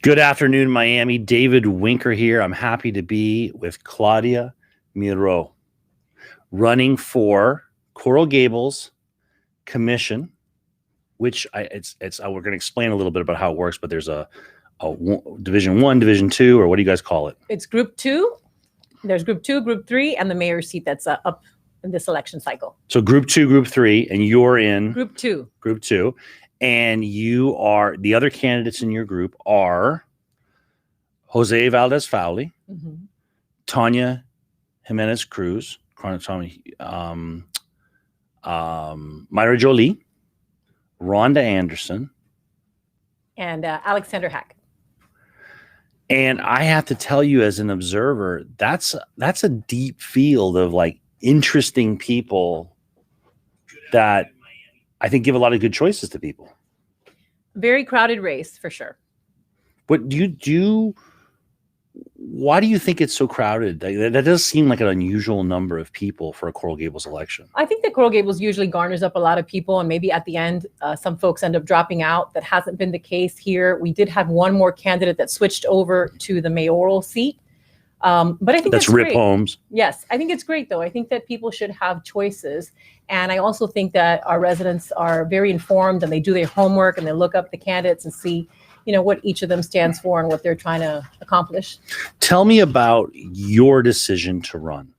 Good afternoon, Miami. David Winker here. I'm happy to be with Claudia Miro, running for Coral Gables Commission, which we're going to explain a little bit about how it works, but there's a Division 1, Division 2, or what do you guys call it? It's Group 2. There's Group 2, Group 3, and the mayor's seat that's up in this election cycle. So Group 2, Group 3, and you're in Group 2. Group 2. And you are, the other candidates in your group are Jose Valdez-Fowley, Tanya Jimenez Cruz, Myra Jolie, Rhonda Anderson, and Alexander Hack. And I have to tell you, as an observer, that's a deep field of like interesting people that I think give a lot of good choices to people. Very crowded race for sure. What do you do? Why do you think it's so crowded? That does seem like an unusual number of people for a Coral Gables election. I think that Coral Gables usually garners up a lot of people, and maybe at the end, some folks end up dropping out. That hasn't been the case here. We did have one more candidate that switched over to the mayoral seat. But I think that's Rip great. Holmes. Yes, I think it's great, though. I think that people should have choices. And I also think that our residents are very informed, and they do their homework, and they look up the candidates and see, you know, what each of them stands for and what they're trying to accomplish. Tell me about your decision to run.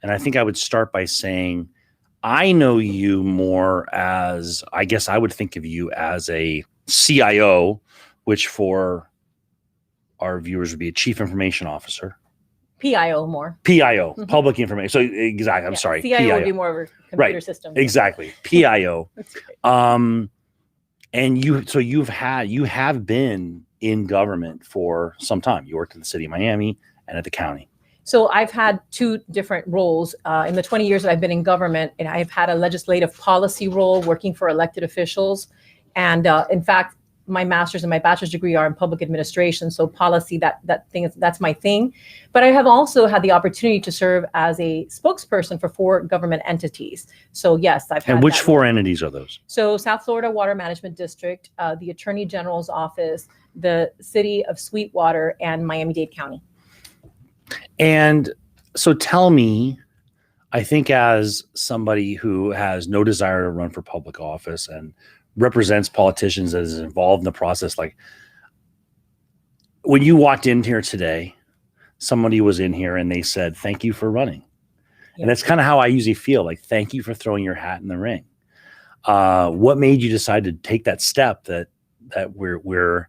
And I think I would start by saying, I know you more as, I guess I would think of you as a CIO, which for our viewers would be a Chief Information Officer. PIO more. PIO, Public Information. So exactly, I'm sorry. CIO PIO would be more of a computer system. Exactly. PIO. And you have been in government for some time. You worked in the city of Miami and at the county. So I've had two different roles in the 20 years that I've been in government, and I've had a legislative policy role working for elected officials. And in fact, my master's and my bachelor's degree are in public administration. So policy, that's my thing. But I have also had the opportunity to serve as a spokesperson for 4 government entities. So yes, I've had. And which 4 entities are those? So South Florida Water Management District, the Attorney General's Office, the City of Sweetwater, and Miami-Dade County. And so tell me, I think as somebody who has no desire to run for public office and represents politicians that is involved in the process, like when you walked in here today, somebody was in here and they said, "Thank you for running." Yeah. And that's kind of how I usually feel, like, thank you for throwing your hat in the ring. What made you decide to take that step that we're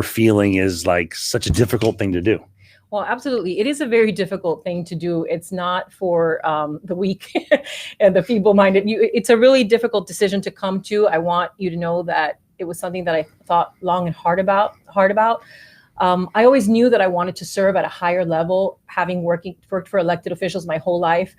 feeling is like such a difficult thing to do? Well, absolutely. It is a very difficult thing to do. It's not for the weak and the feeble-minded. It's a really difficult decision to come to. I want you to know that it was something that I thought long and hard about. I always knew that I wanted to serve at a higher level, having worked for elected officials my whole life.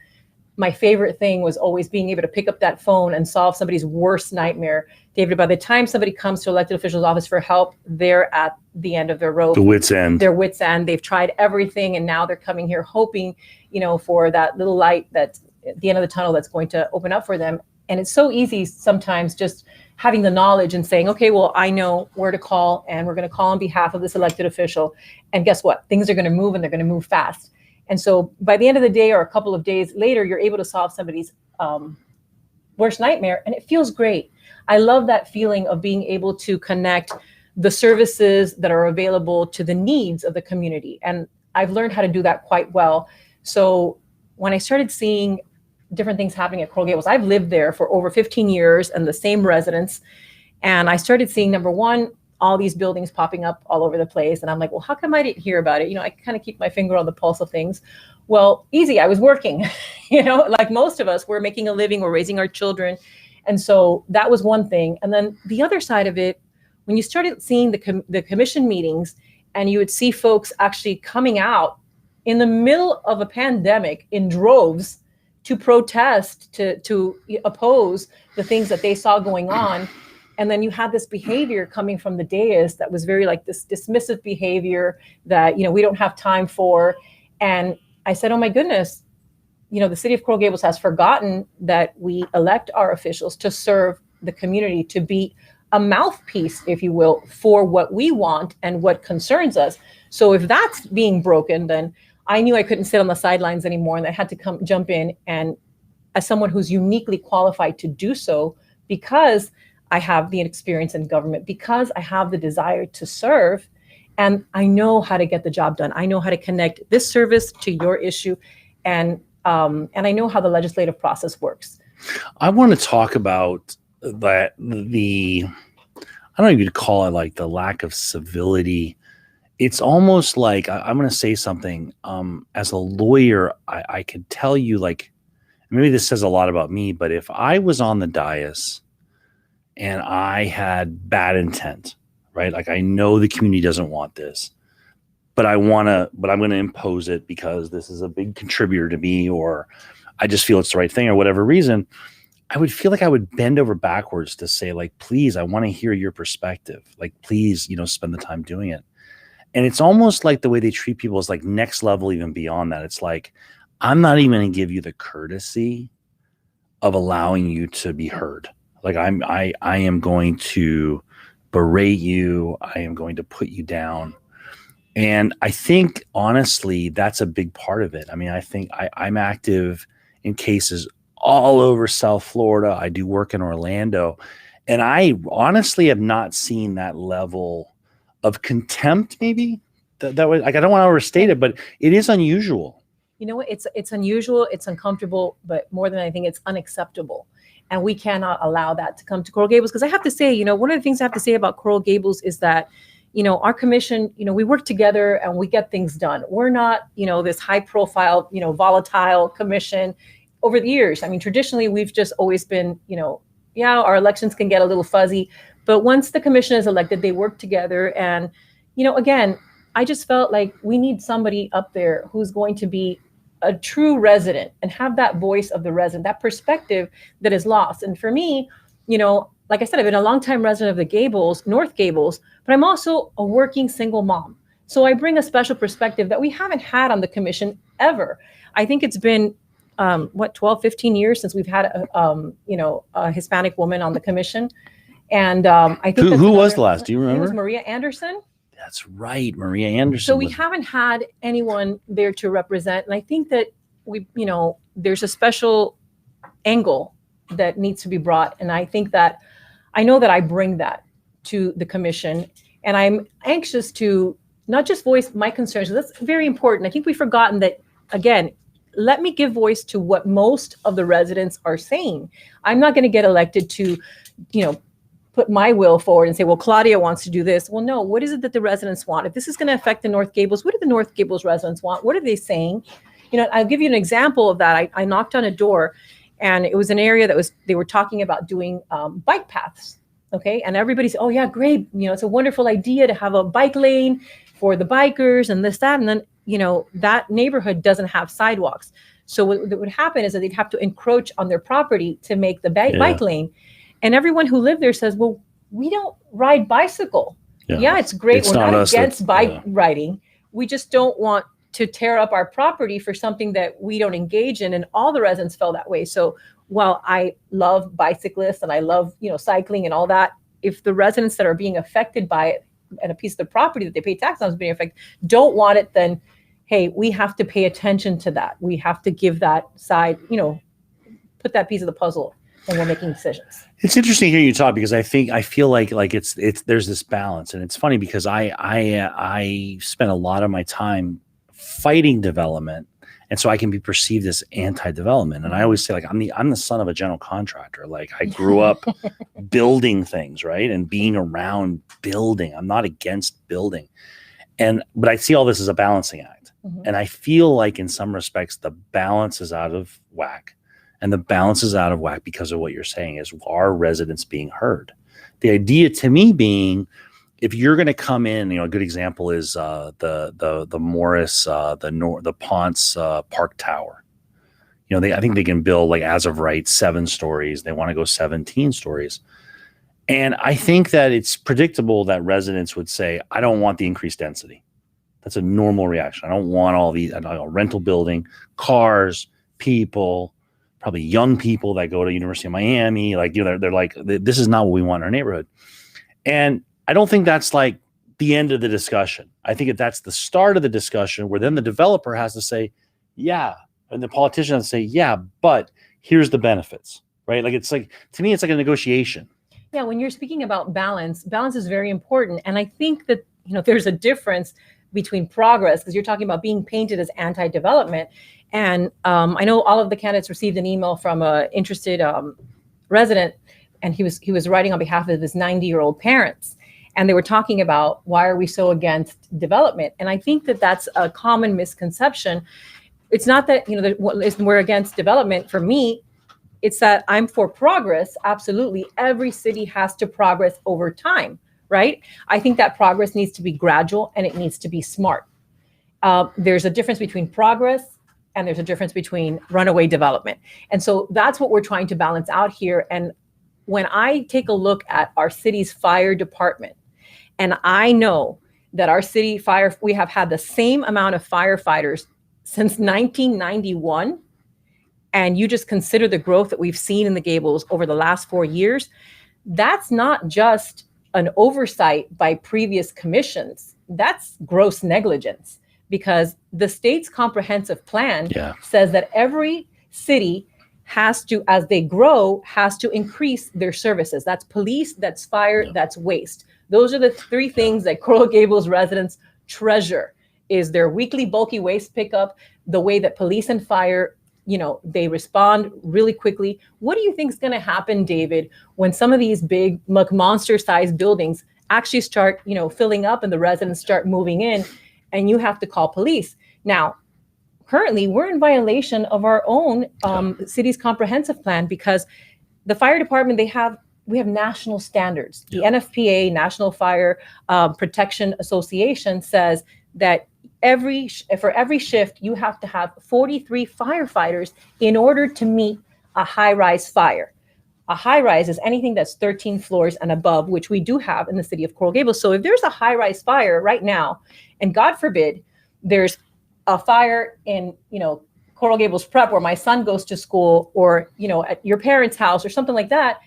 My favorite thing was always being able to pick up that phone and solve somebody's worst nightmare. David, by the time somebody comes to elected officials' office for help, they're at the end of their rope. The wit's end. Their wit's end. They've tried everything, and now they're coming here hoping, you know, for that little light that's at the end of the tunnel that's going to open up for them. And it's so easy sometimes just having the knowledge and saying, okay, well, I know where to call, and we're going to call on behalf of this elected official. And guess what? Things are going to move, and they're going to move fast. And so by the end of the day or a couple of days later, you're able to solve somebody's worst nightmare, and it feels great. I love that feeling of being able to connect the services that are available to the needs of the community. And I've learned how to do that quite well. So when I started seeing different things happening at Coral Gables, I've lived there for over 15 years and the same residents. And I started seeing, number one, all these buildings popping up all over the place. And I'm like, well, how come I didn't hear about it? You know, I kind of keep my finger on the pulse of things. Well, easy. I was working, you know, like most of us, we're making a living, we're raising our children. And so that was one thing. And then the other side of it, when you started seeing the commission meetings and you would see folks actually coming out in the middle of a pandemic in droves to protest, to oppose the things that they saw going on. And then you had this behavior coming from the dais that was very like this dismissive behavior that, you know, we don't have time for. And I said, oh my goodness, you know, the city of Coral Gables has forgotten that we elect our officials to serve the community, to be a mouthpiece, if you will, for what we want and what concerns us. So if that's being broken, then I knew I couldn't sit on the sidelines anymore, and I had to jump in, and as someone who's uniquely qualified to do so, because I have the experience in government, because I have the desire to serve, and I know how to get the job done. I know how to connect this service to your issue, and I know how the legislative process works. I want to talk about that I don't know if you'd call it like the lack of civility. It's almost like I'm going to say something. As a lawyer, I could tell you, like, maybe this says a lot about me, but if I was on the dais and I had bad intent, right? Like, I know the community doesn't want this, but I'm going to impose it because this is a big contributor to me, or I just feel it's the right thing, or whatever reason, I would feel like I would bend over backwards to say, like, please, I want to hear your perspective. Like, please, spend the time doing it. And it's almost like the way they treat people is like next level, even beyond that. It's like, I'm not even going to give you the courtesy of allowing you to be heard. Like, I am going to berate you. I am going to put you down. And I think, honestly, that's a big part of it. I mean, I think I'm active in cases all over South Florida. I do work in Orlando, and I honestly have not seen that level of contempt. Maybe that was, like, I don't want to overstate it, but it is unusual. You know what? It's unusual. It's uncomfortable, but more than anything, it's unacceptable. And we cannot allow that to come to Coral Gables. Because I have to say, one of the things I have to say about Coral Gables is that, our commission, we work together and we get things done. We're not, this high profile, volatile commission. Over the years, I mean, traditionally, we've just always been, our elections can get a little fuzzy, but once the commission is elected, they work together. And, again, I just felt like we need somebody up there who's going to be a true resident and have that voice of the resident, that perspective that is lost. And for me, like I said, I've been a longtime resident of the Gables, North Gables, but I'm also a working single mom. So I bring a special perspective that we haven't had on the commission ever. I think it's been 12, 15 years since we've had a Hispanic woman on the commission. And I think who was the last? Do you remember? It was Maria Anderson. That's right, Maria Anderson. So we haven't had anyone there to represent. And I think that there's a special angle that needs to be brought. And I think that I know that I bring that to the commission, and I'm anxious to not just voice my concerns. That's very important. I think we've forgotten that, again, let me give voice to what most of the residents are saying. I'm not going to get elected to, put my will forward and say, well, Claudia wants to do this. Well, no, what is it that the residents want? If this is going to affect the North Gables, what do the North Gables residents want? What are they saying? I'll give you an example of that. I knocked on a door, and it was an area they were talking about doing bike paths. Okay. And everybody said, oh yeah, great. It's a wonderful idea to have a bike lane for the bikers and this, that. And then, that neighborhood doesn't have sidewalks. So what would happen is that they'd have to encroach on their property to make the bike lane. And everyone who lived there says, well, we don't ride bicycle. Yeah, it's great. We're not against bike riding. We just don't want to tear up our property for something that we don't engage in. And all the residents felt that way. So while I love bicyclists and I love, cycling and all that, if the residents that are being affected by it and a piece of the property that they pay tax on is being affected don't want it, then hey, we have to pay attention to that. We have to give that side, put that piece of the puzzle when we're making decisions. It's interesting hearing you talk, because I feel like it's there's this balance, and it's funny because I spent a lot of my time fighting development, and so I can be perceived as anti-development. And I always say, like, I'm the son of a general contractor. Like, I grew up building things, right, and being around building. I'm not against building, but I see all this as a balancing act. Mm-hmm. And I feel like in some respects the balance is out of whack. And the balance is out of whack because of what you're saying, is our residents being heard. The idea to me being, if you're going to come in, a good example is the Morris, the Ponce Park Tower. I think they can build, like, as of right, 7 stories. They want to go 17 stories. And I think that it's predictable that residents would say, I don't want the increased density. That's a normal reaction. I don't want all these rental building, cars, people, probably young people that go to University of Miami. Like, they're like, this is not what we want in our neighborhood. And I don't think that's like the end of the discussion. I think that's the start of the discussion where then the developer has to say, yeah, and the politician has to say, yeah, but here's the benefits, right? Like, it's like, to me, it's like a negotiation. Yeah, when you're speaking about balance is very important. And I think that, there's a difference between progress, because you're talking about being painted as anti-development. And I know all of the candidates received an email from an interested resident, and he was writing on behalf of his 90-year-old parents. And they were talking about, why are we so against development? And I think that that's a common misconception. It's not that, we're against development. For me, it's that I'm for progress. Absolutely. Every city has to progress over time, right? I think that progress needs to be gradual and it needs to be smart. There's a difference between progress and there's a difference between runaway development. And so that's what we're trying to balance out here. And when I take a look at our city's fire department, and I know that our city we have had the same amount of firefighters since 1991, and you just consider the growth that we've seen in the Gables over the last 4 years, that's not just an oversight by previous commissions. That's gross negligence, because the state's comprehensive plan says that every city has to, as they grow, has to increase their services. That's police, that's fire, that's waste. Those are the three things that Coral Gables residents treasure, is their weekly bulky waste pickup, the way that police and fire, they respond really quickly. What do you think is going to happen, David, when some of these big monster-sized buildings actually start, filling up and the residents start moving in and you have to call police? Now, currently, we're in violation of our own city's comprehensive plan, because the fire department, we have national standards. The NFPA, National Fire Protection Association, says that for every shift, you have to have 43 firefighters in order to meet a high-rise fire. A high-rise is anything that's 13 floors and above, which we do have in the city of Coral Gables. So if there's a high-rise fire right now, and God forbid, there's a fire in, Coral Gables Prep, where my son goes to school, or, at your parents' house or something like that,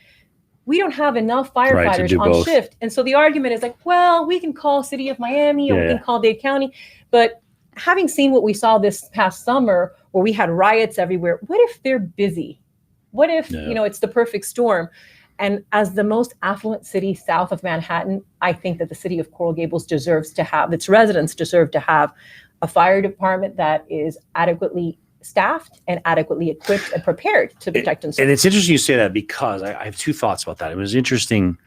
we don't have enough firefighters on both shift. And so the argument is like, well, we can call City of Miami or we can call Dade County. But having seen what we saw this past summer, where we had riots everywhere, what if they're busy? What if, it's the perfect storm? And as the most affluent city south of Manhattan, I think that the city of Coral Gables deserves to have, its residents deserve to have a fire department that is adequately staffed and adequately equipped and prepared to protect and serve. And it's interesting you say that, because I have two thoughts about that. It was interesting.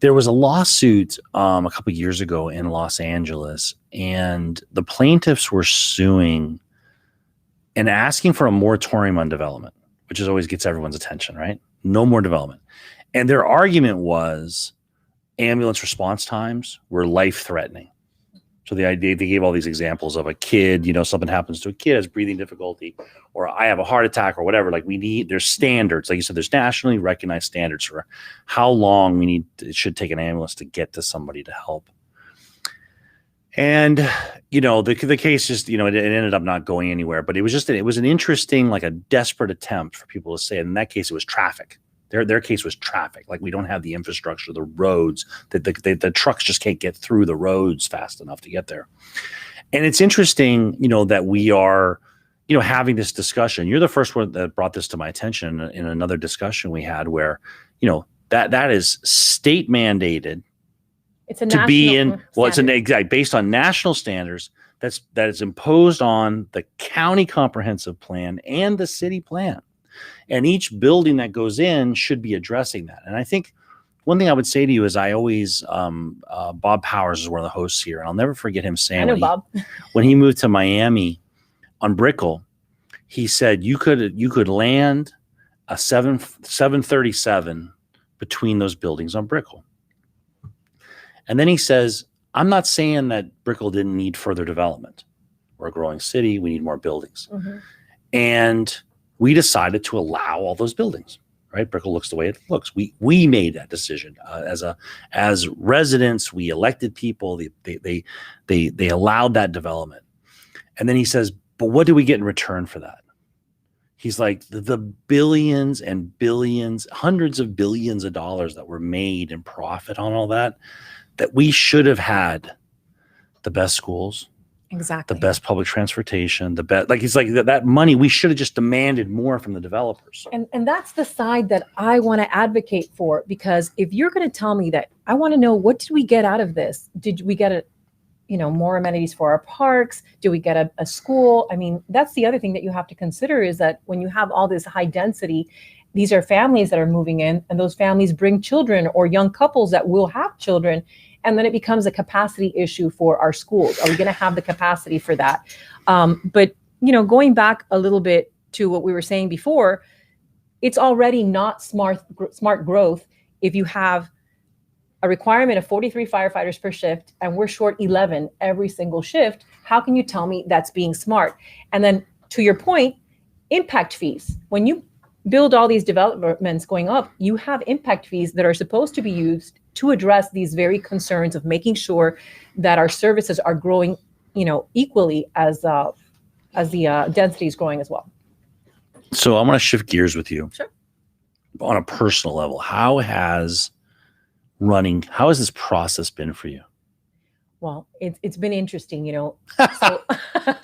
There was a lawsuit a couple of years ago in Los Angeles, and the plaintiffs were suing and asking for a moratorium on development, which always gets everyone's attention, right? No more development. And their argument was ambulance response times were life-threatening. So the idea, they gave all these examples of a kid, something happens to a kid, has breathing difficulty, or I have a heart attack or whatever. Like, there's standards. Like you said, there's nationally recognized standards for how long it should take an ambulance to get to somebody to help. And, the case just, it ended up not going anywhere, but it was an interesting, like a desperate attempt for people to say, in that case, it was traffic. Their case was traffic. Like, we don't have the infrastructure, the roads, that the trucks just can't get through the roads fast enough to get there. And it's interesting, that we are, having this discussion. You're the first one that brought this to my attention in another discussion we had, where, that is state mandated. It's a to be in. Well, standard. It's based on national standards. That is imposed on the county comprehensive plan and the city plan. And each building that goes in should be addressing that. And I think one thing I would say to you is, I always, Bob Powers is one of the hosts here, and I'll never forget him saying, when he moved to Miami on Brickell, he said you could land a 737 between those buildings on Brickell. And then he says, I'm not saying that Brickell didn't need further development. We're a growing city. We need more buildings. Mm-hmm. And we decided to allow all those buildings, right? Brickell looks the way it looks. We made that decision as residents. We elected people. They allowed that development. And then he says, but what do we get in return for that? He's like the billions and billions, hundreds of billions of dollars that were made in profit on all that we should have had the best schools, Exactly. the best public transportation, the best, like, he's like that money, we should have just demanded more from the developers. And that's the side that I want to advocate for, because if you're going to tell me that, I want to know, what did we get out of this? Did we get more amenities for our parks? Do we get a school? I mean, that's the other thing that you have to consider, is that when you have all this high density, these are families that are moving in, and those families bring children or young couples that will have children. And then it becomes a capacity issue for our schools. Are we going to have the capacity for that? But, going back a little bit to what we were saying before, it's already not smart growth if you have a requirement of 43 firefighters per shift and we're short 11 every single shift. How can you tell me that's being smart? And then, to your point, impact fees. When you build all these developments going up, you have impact fees that are supposed to be used to address these very concerns of making sure that our services are growing, equally as the density is growing as well. So I want to shift gears with you. Sure. On a personal level, how has this process been for you? Well, it's been interesting, so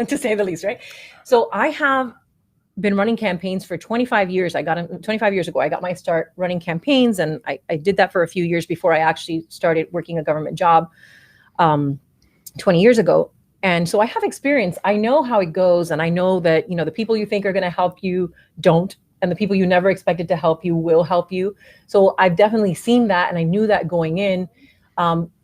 to say the least, right? So I have been running campaigns for 25 years. 25 years ago, I got my start running campaigns, and I did that for a few years before I actually started working a government job 20 years ago. And so I have experience. I know how it goes, and I know that, the people you think are going to help you don't, and the people you never expected to help you will help you. So I've definitely seen that, and I knew that going in.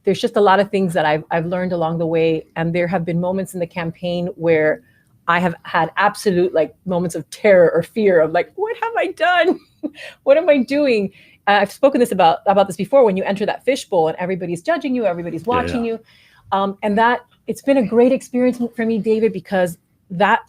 There's just a lot of things that I've learned along the way, and there have been moments in the campaign where I have had absolute moments of terror or fear of what have I done? What am I doing? I've spoken about this before. When you enter that fishbowl and everybody's judging you, everybody's watching you, and that it's been a great experience for me, David, because that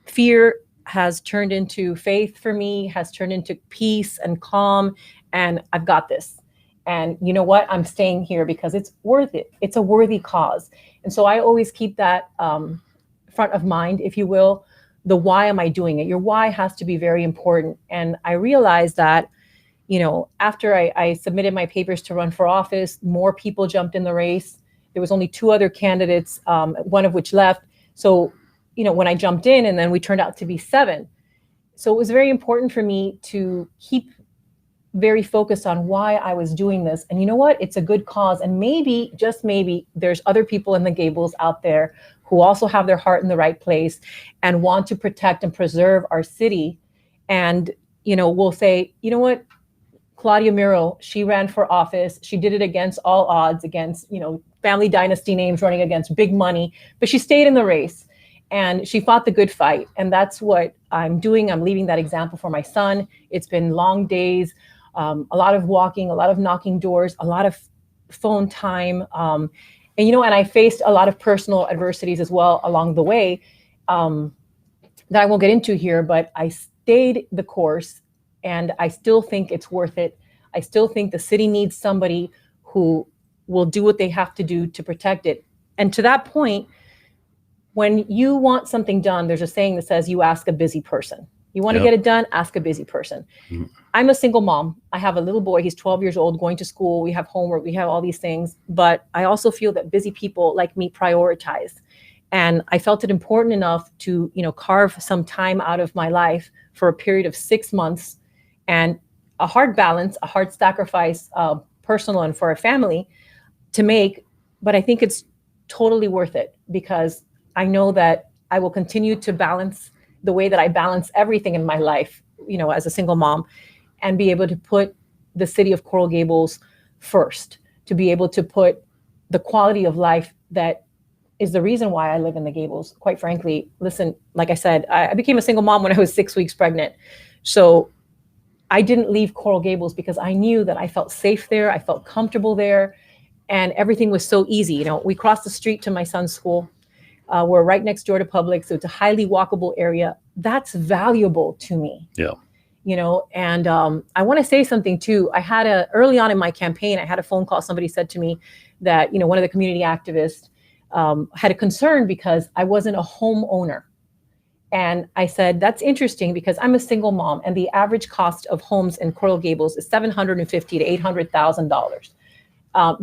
fear has turned into faith for me, has turned into peace and calm, and I've got this. And you know what? I'm staying here because it's worth it. It's a worthy cause. And so I always keep that front of mind, if you will. The why am I doing it? Your why has to be very important. And I realized that, after I submitted my papers to run for office, more people jumped in the race. There was only 2 other candidates, one of which left. So, when I jumped in, and then we turned out to be 7. So it was very important for me to keep very focused on why I was doing this. And you know what? It's a good cause. And maybe, just maybe, there's other people in the Gables out there who also have their heart in the right place and want to protect and preserve our city. And, we'll say, you know what? Claudia Miro, she ran for office. She did it against all odds, against, family dynasty names, running against big money, but she stayed in the race and she fought the good fight. And that's what I'm doing. I'm leaving that example for my son. It's been long days, a lot of walking, a lot of knocking doors, a lot of phone time. And I faced a lot of personal adversities as well along the way that I won't get into here, but I stayed the course, and I still think it's worth it. I still think the city needs somebody who will do what they have to do to protect it. And to that point, when you want something done, there's a saying that says, you ask a busy person. You want to get it done, ask a busy person. Mm-hmm. I'm a single mom. I have a little boy. He's 12 years old, going to school. We have homework. We have all these things. But I also feel that busy people like me prioritize. And I felt it important enough to, carve some time out of my life for a period of 6 months, and a hard balance, a hard sacrifice, personal and for a family to make. But I think it's totally worth it, because I know that I will continue to balance the way that I balance everything in my life, as a single mom, and be able to put the city of Coral Gables first, to be able to put the quality of life that is the reason why I live in the Gables. Quite frankly, listen, like I said, I became a single mom when I was 6 weeks pregnant. So I didn't leave Coral Gables because I knew that I felt safe there. I felt comfortable there, and everything was so easy. We crossed the street to my son's school. We're right next door to Publix, so it's a highly walkable area. That's valuable to me. Yeah. And I want to say something too. Early on in my campaign, I had a phone call. Somebody said to me that, one of the community activists had a concern because I wasn't a homeowner. And I said, that's interesting because I'm a single mom and the average cost of homes in Coral Gables is $750,000 to $800,000.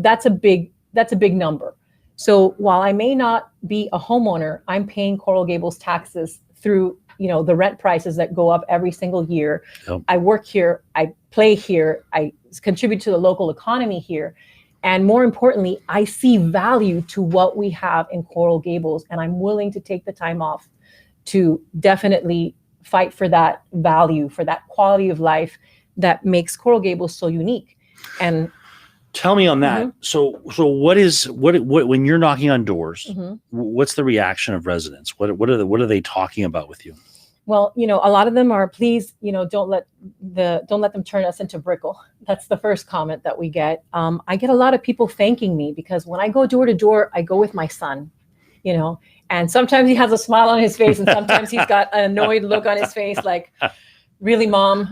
That's a big number. So while I may not be a homeowner, I'm paying Coral Gables taxes through, the rent prices that go up every single year. Yep. I work here, I play here, I contribute to the local economy here. And more importantly, I see value to what we have in Coral Gables, and I'm willing to take the time off to definitely fight for that value, for that quality of life that makes Coral Gables so unique. And tell me on that. So what when you're knocking on doors, what's the reaction of residents? What are they talking about with you? Well, a lot of them are, please, don't let them turn us into Brickell. That's the first comment that we get. I get a lot of people thanking me because when I go door to door, I go with my son, and sometimes he has a smile on his face and sometimes he's got an annoyed look on his face, like, really, mom,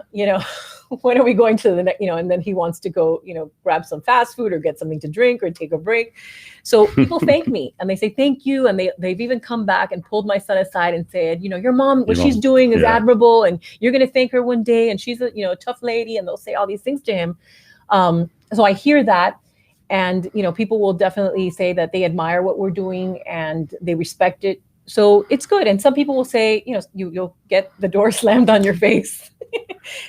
when are we going to the next, and then he wants to go, grab some fast food or get something to drink or take a break. So people thank me and they say, thank you. And they've even come back and pulled my son aside and said, your mom, what she's doing is admirable and you're going to thank her one day. And she's a tough lady. And they'll say all these things to him. So I hear that. And, people will definitely say that they admire what we're doing and they respect it. So it's good. And some people will say, you'll get the door slammed on your face.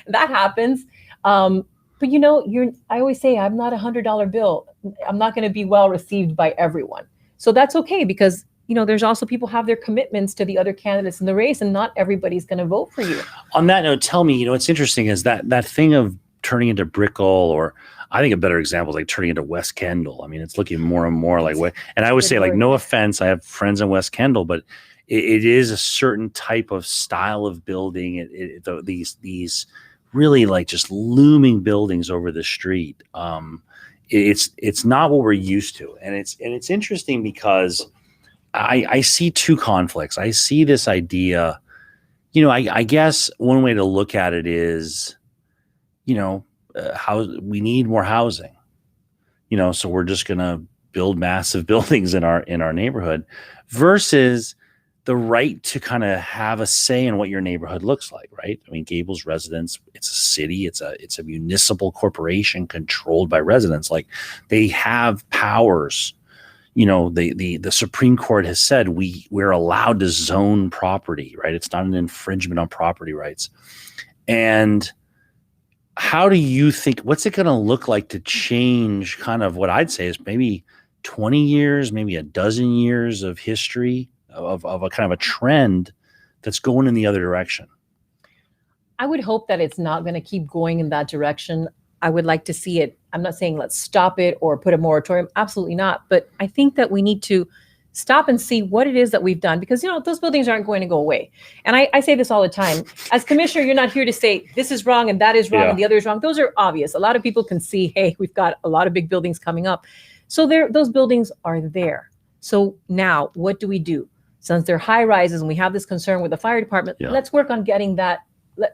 That happens. But I always say I'm not $100 bill. I'm not going to be well received by everyone. So that's okay because, there's also people have their commitments to the other candidates in the race and not everybody's going to vote for you. On that note, tell me, what's interesting is that thing of turning into Brickell, or I think a better example is like turning into West Kendall. I mean, it's looking more and more like what, and I would say like, no offense, I have friends in West Kendall, but it is a certain type of style of building. These really like just looming buildings over the street. It's not what we're used to, and it's interesting because I see two conflicts. I see this idea, I guess one way to look at it is, how we need more housing, so we're just going to build massive buildings in our neighborhood versus the right to kind of have a say in what your neighborhood looks like, right? I mean, Gables residents, it's a city, it's a municipal corporation controlled by residents. Like they have powers. The Supreme Court has said we're allowed to zone property, right? It's not an infringement on property rights. And how do you think, what's it going to look like to change kind of what I'd say is maybe 20 years, maybe a dozen years of history of a kind of a trend that's going in the other direction? I would hope that it's not going to keep going in that direction. I would like to see it. I'm not saying let's stop it or put a moratorium. Absolutely not. But I think that we need to stop and see what it is that we've done because, those buildings aren't going to go away. And I say this all the time. As commissioner, you're not here to say this is wrong and that is wrong and the other is wrong. Those are obvious. A lot of people can see, hey, we've got a lot of big buildings coming up. So those buildings are there. So now what do we do? Since they're high rises and we have this concern with the fire department, let's work on getting that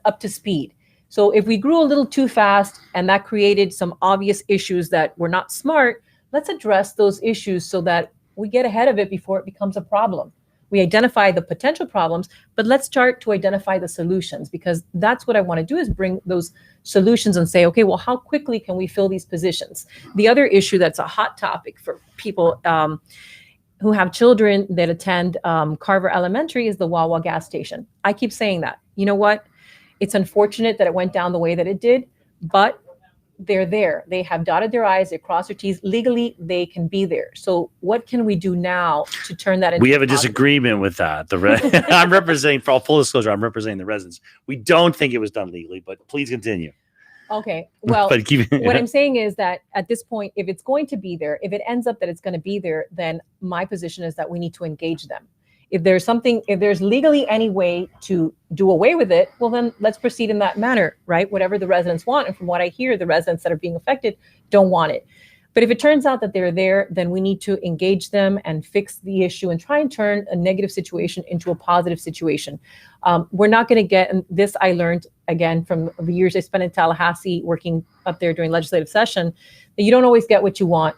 up to speed. So if we grew a little too fast and that created some obvious issues that were not smart, let's address those issues so that we get ahead of it before it becomes a problem. We identify the potential problems, but let's start to identify the solutions because that's what I want to do is bring those solutions and say, okay, well, how quickly can we fill these positions? The other issue that's a hot topic for people who have children that attend Carver Elementary is the Wawa gas station. I keep saying that. You know what? It's unfortunate that it went down the way that it did, but they're there. They have dotted their I's, they crossed their T's. Legally, they can be there. So what can we do now to turn that into We have a disagreement with that. I'm representing, for all full disclosure, I'm representing the residents. We don't think it was done legally, but please continue. Okay. Well, what I'm saying is that at this point, if it's going to be there, if it ends up that it's going to be there, then my position is that we need to engage them. If there's legally any way to do away with it, well, then let's proceed in that manner, right? Whatever the residents want. And from what I hear, the residents that are being affected don't want it. But if it turns out that they're there, then we need to engage them and fix the issue and try and turn a negative situation into a positive situation. We're not going to get, and this I learned again from the years I spent in Tallahassee working up there during legislative session, that you don't always get what you want.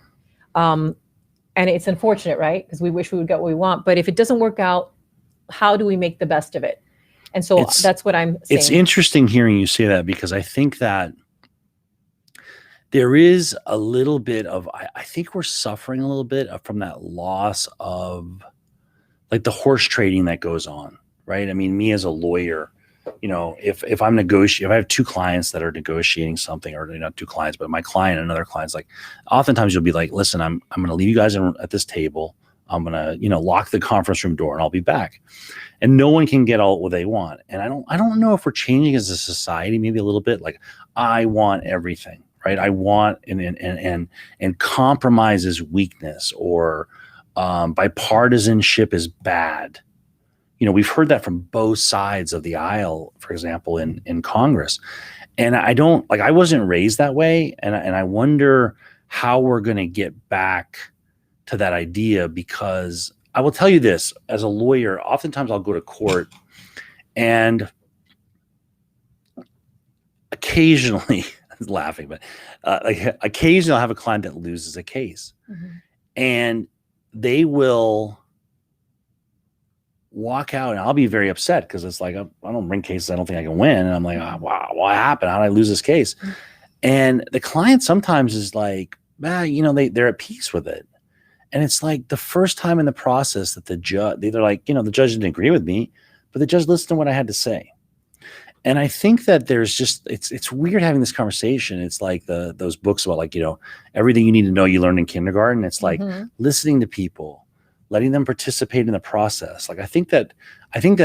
And it's unfortunate, right? Because we wish we would get what we want. But if it doesn't work out, how do we make the best of it? And so that's what I'm saying. It's interesting hearing you say that, because I think that there is a little bit of, I think we're suffering a little bit from that loss of like the horse trading that goes on, right? I mean, me as a lawyer, if I'm negotiating, if I have two clients that are negotiating something, or not two clients, but my client and another client's like, oftentimes you'll be like, listen, I'm going to leave you guys at this table. I'm going to, lock the conference room door and I'll be back. And no one can get all what they want. And I don't know if we're changing as a society, maybe a little bit. Like, I want everything, right? I want, and compromise is weakness, or bipartisanship is bad. We've heard that from both sides of the aisle, for example, in Congress. And I wasn't raised that way. And I wonder how we're going to get back to that idea, because I will tell you this, as a lawyer, oftentimes I'll go to court, and occasionally, laughing, but occasionally I'll have a client that loses a case, and they will walk out, and I'll be very upset, because it's like, I don't bring cases I don't think I can win. And I'm like, oh, wow, what happened? How did I lose this case? And the client sometimes is like, they're at peace with it. And it's like the first time in the process that the judge, they're like, the judge didn't agree with me, but the judge listened to what I had to say. And I think that there's just, it's weird having this conversation. It's like those books about, like, everything you need to know you learned in kindergarten. It's like listening to people, letting them participate in the process. Like, I think that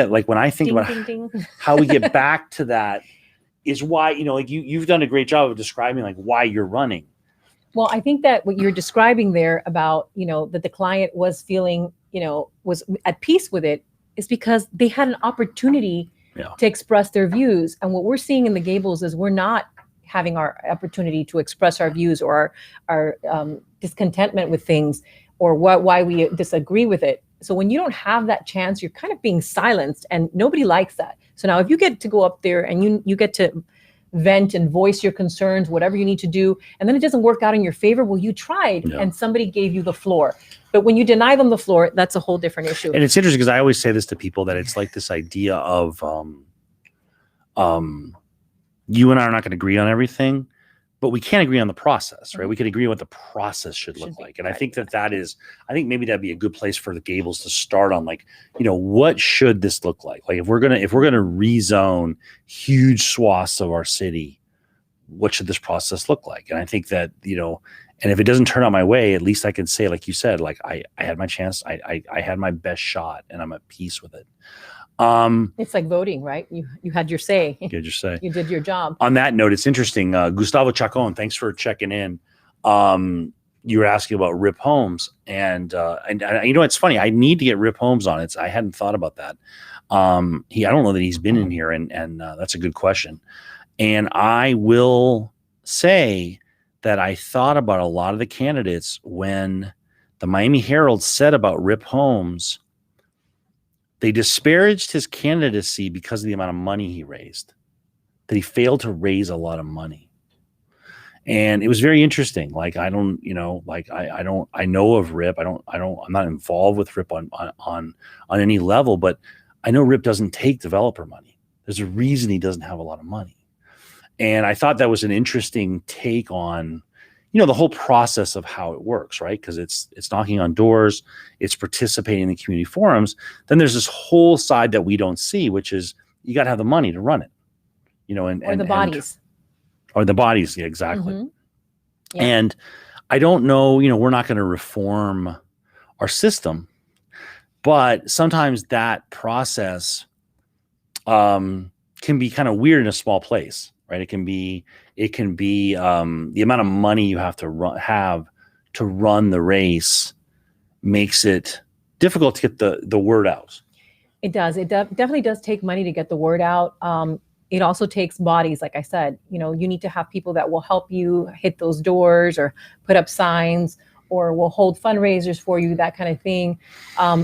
like, when I think about how we get back to that, is why, like you've done a great job of describing like why you're running. Well, I think that what you're describing there about, that the client was feeling, was at peace with it, is because they had an opportunity to express their views. And what we're seeing in the Gables is we're not having our opportunity to express our views, or our discontentment with things, or why we disagree with it. So when you don't have that chance, you're kind of being silenced, and nobody likes that. So now if you get to go up there and you get to vent and voice your concerns, whatever you need to do, and then it doesn't work out in your favor, well, you tried and somebody gave you the floor. But when you deny them the floor, that's a whole different issue. And it's interesting, because I always say this to people, that it's like this idea of you and I are not going to agree on everything, but we can't agree on the process, right? We can agree on what the process should look like. And I think I think maybe that'd be a good place for the Gables to start on, like, what should this look like? Like, if we're gonna rezone huge swaths of our city, what should this process look like? And I think that, and if it doesn't turn out my way, at least I can say, like you said, like, I had my chance, I had my best shot, and I'm at peace with it. It's like voting, right? You had your say. You had your say. You did your job. On that note, it's interesting. Gustavo Chacon, thanks for checking in. You were asking about Rip Holmes, and it's funny. I need to get Rip Holmes on. I hadn't thought about that. I don't know that he's been in here, and that's a good question. And I will say that I thought about a lot of the candidates when the Miami Herald said about Rip Holmes. They disparaged his candidacy because of the amount of money he raised, that he failed to raise a lot of money. And it was very interesting. Like, I know of Rip. I'm not involved with Rip on any level, but I know Rip doesn't take developer money. There's a reason he doesn't have a lot of money. And I thought that was an interesting take on, the whole process of how it works, right? Because it's knocking on doors, it's participating in the community forums. Then there's this whole side that we don't see, which is you got to have the money to run it, and the bodies. Or the bodies, yeah, exactly. Yeah. And I don't know, we're not going to reform our system, but sometimes that process can be kind of weird in a small place, right? It can be the amount of money you have to run the race makes it difficult to get the word out. It does. It definitely does take money to get the word out. It also takes bodies. Like I said, you need to have people that will help you hit those doors, or put up signs, or will hold fundraisers for you, that kind of thing.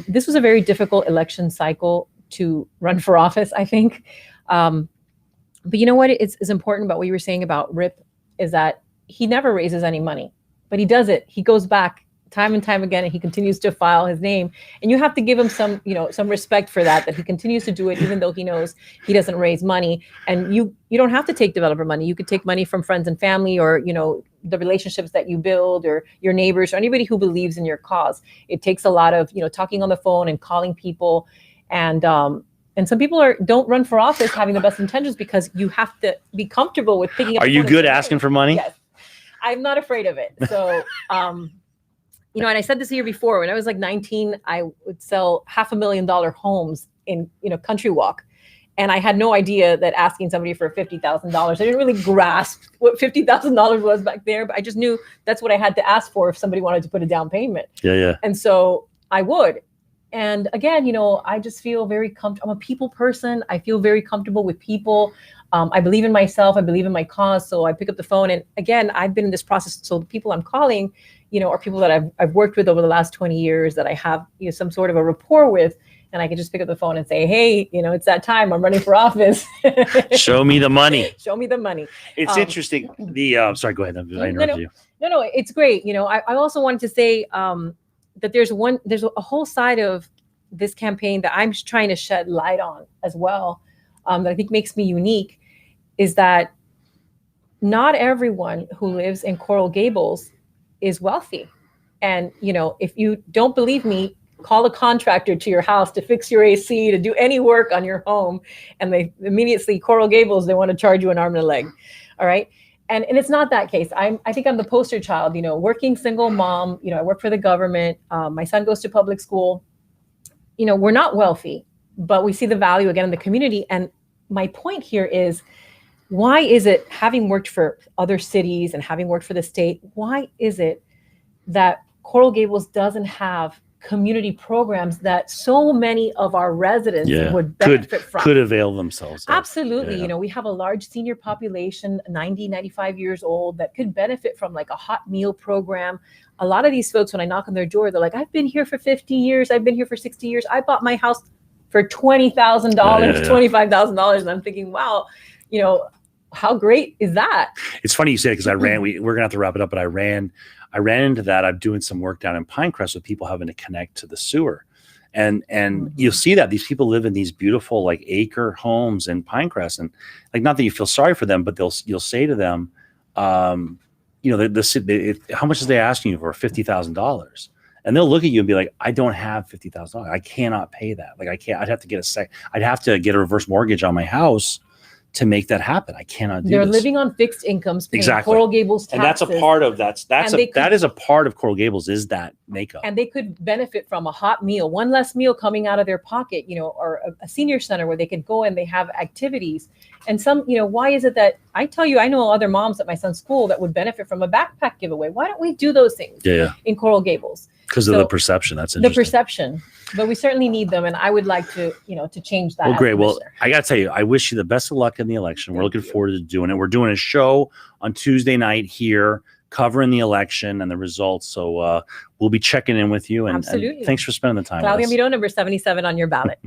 This was a very difficult election cycle to run for office, I think. But you know what is important about what you were saying about Rip is that he never raises any money, but he does it. He goes back time and time again, and he continues to file his name. And you have to give him some, some respect for that he continues to do it, even though he knows he doesn't raise money. And you don't have to take developer money. You could take money from friends and family, or, the relationships that you build, or your neighbors, or anybody who believes in your cause. It takes a lot of, talking on the phone and calling people. And some people don't run for office having the best intentions, because you have to be comfortable with picking up. Are you good asking for money? Yes. I'm not afraid of it. So, and I said this year before, when I was like 19, I would sell $500,000 homes in, Country Walk. And I had no idea that asking somebody for $50,000, I didn't really grasp what $50,000 was back there, but I just knew that's what I had to ask for if somebody wanted to put a down payment. Yeah. And so I would. And again, I just feel very comfortable. I'm a people person. I feel very comfortable with people. I believe in myself. I believe in my cause. So I pick up the phone. And again, I've been in this process. So the people I'm calling, are people that I've worked with over the last 20 years, that I have some sort of a rapport with. And I can just pick up the phone and say, hey, it's that time. I'm running for office. Show me the money. Show me the money. It's interesting. Sorry, go ahead. I interrupted you. No, it's great. I also wanted to say that there's a whole side of this campaign that I'm just trying to shed light on as well, that I think makes me unique, is that not everyone who lives in Coral Gables is wealthy. And, if you don't believe me, call a contractor to your house to fix your AC, to do any work on your home. And they immediately, Coral Gables, they want to charge you an arm and a leg. All right. And it's not that case. I think I'm the poster child, working single mom, I work for the government. My son goes to public school. We're not wealthy, but we see the value again in the community. And my point here is, why is it, having worked for other cities and having worked for the state, why is it that Coral Gables doesn't have community programs that so many of our residents would benefit from? Could avail themselves of. Absolutely. Yeah. We have a large senior population, 90, 95 years old, that could benefit from like a hot meal program. A lot of these folks, when I knock on their door, they're like, I've been here for 50 years. I've been here for 60 years. I bought my house for $20,000, $25,000. And I'm thinking, wow, how great is that? It's funny you say it, because we're going to have to wrap it up, but I ran into that. I'm doing some work down in Pinecrest with people having to connect to the sewer. And you'll see that these people live in these beautiful like acre homes in Pinecrest, and like, not that you feel sorry for them, but you'll say to them, how much is they asking you for? $50,000. And they'll look at you and be like, I don't have $50,000. I cannot pay that. Like, I'd have to get a reverse mortgage on my house to make that happen. I cannot do They're this. living on fixed incomes, paying exactly. Coral Gables taxes. And that's a part of that is a part of Coral Gables, is that makeup. And they could benefit from a hot meal, one less meal coming out of their pocket, or a senior center where they could go and they have activities. And some, why is it that I know other moms at my son's school that would benefit from a backpack giveaway? Why don't we do those things in Coral Gables? Because of the perception. That's interesting. The perception. But we certainly need them. And I would like to, to change that. Well, great. Well, I got to tell you, I wish you the best of luck in the election. We're looking forward to doing it. We're doing a show on Tuesday night here covering the election and the results. So we'll be checking in with you. And thanks for spending the time Claudia with us. Miro, number 77 on your ballot.